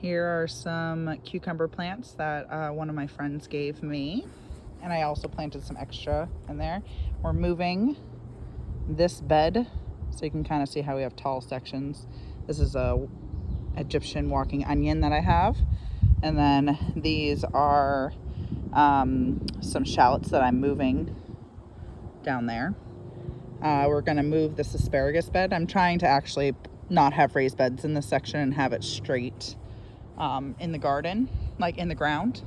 Here are some cucumber plants that one of my friends gave me. And I also planted some extra in there. We're moving this bed so you can kind of see how we have tall sections. This is a Egyptian walking onion that I have. And then these are some shallots that I'm moving down there. We're gonna move this asparagus bed. I'm trying to actually not have raised beds in this section and have it straight in the garden, like in the ground.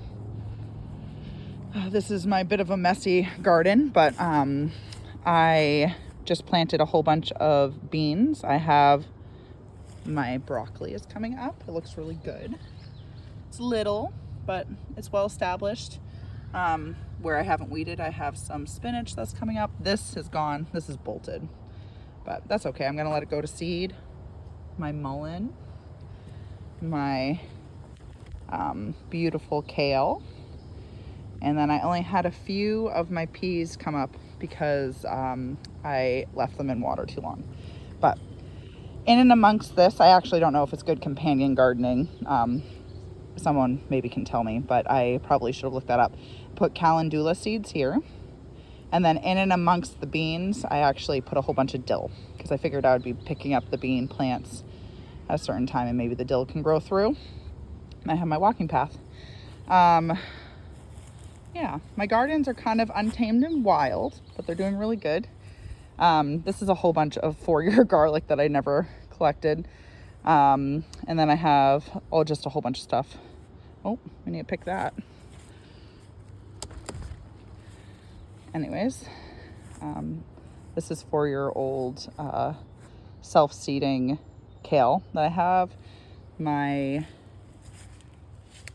This is my bit of a messy garden, but I just planted a whole bunch of beans. I have my broccoli is coming up. It looks really good. It's little, but it's well established. Where I haven't weeded, I have some spinach that's coming up. This is gone. This is bolted, but that's okay. I'm gonna let it go to seed. My mullein, my beautiful kale, and then I only had a few of my peas come up because I left them in water too long. But in and amongst this, I actually don't know if it's good companion gardening. Someone maybe can tell me, but I probably should have looked that up. Put calendula seeds here, and then in and amongst the beans, I actually put a whole bunch of dill because I figured I would be picking up the bean plants at a certain time and maybe the dill can grow through. And I have my walking path. Yeah, my gardens are kind of untamed and wild, but they're doing really good. This is a whole bunch of 4-year garlic that I never collected. And then I have just a whole bunch of stuff. Oh, I need to pick that. Anyways, this is 4-year-old self-seeding kale that I have.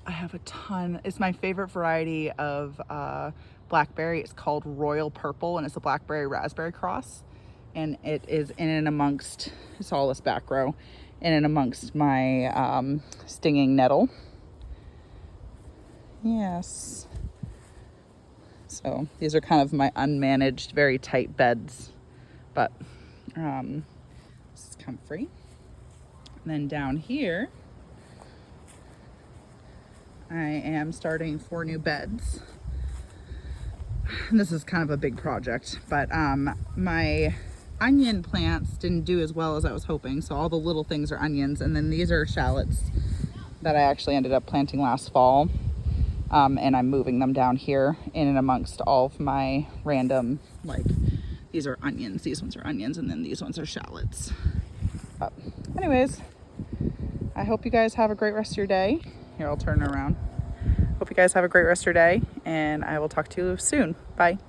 I have a ton. It's my favorite variety of blackberry. It's called Royal Purple, and it's a blackberry raspberry cross. And it is in and amongst, it's all this back row, in and amongst my stinging nettle. Yes. So these are kind of my unmanaged, very tight beds, but this is comfy. And then down here, I am starting 4 new beds. And this is kind of a big project, but my onion plants didn't do as well as I was hoping. So all the little things are onions, and then these are shallots that I actually ended up planting last fall. And I'm moving them down here in and amongst all of my random, like, these are onions, these ones are onions, and then these ones are shallots. But anyways, I hope you guys have a great rest of your day. Here, I'll turn around. Hope you guys have a great rest of your day, and I will talk to you soon. Bye.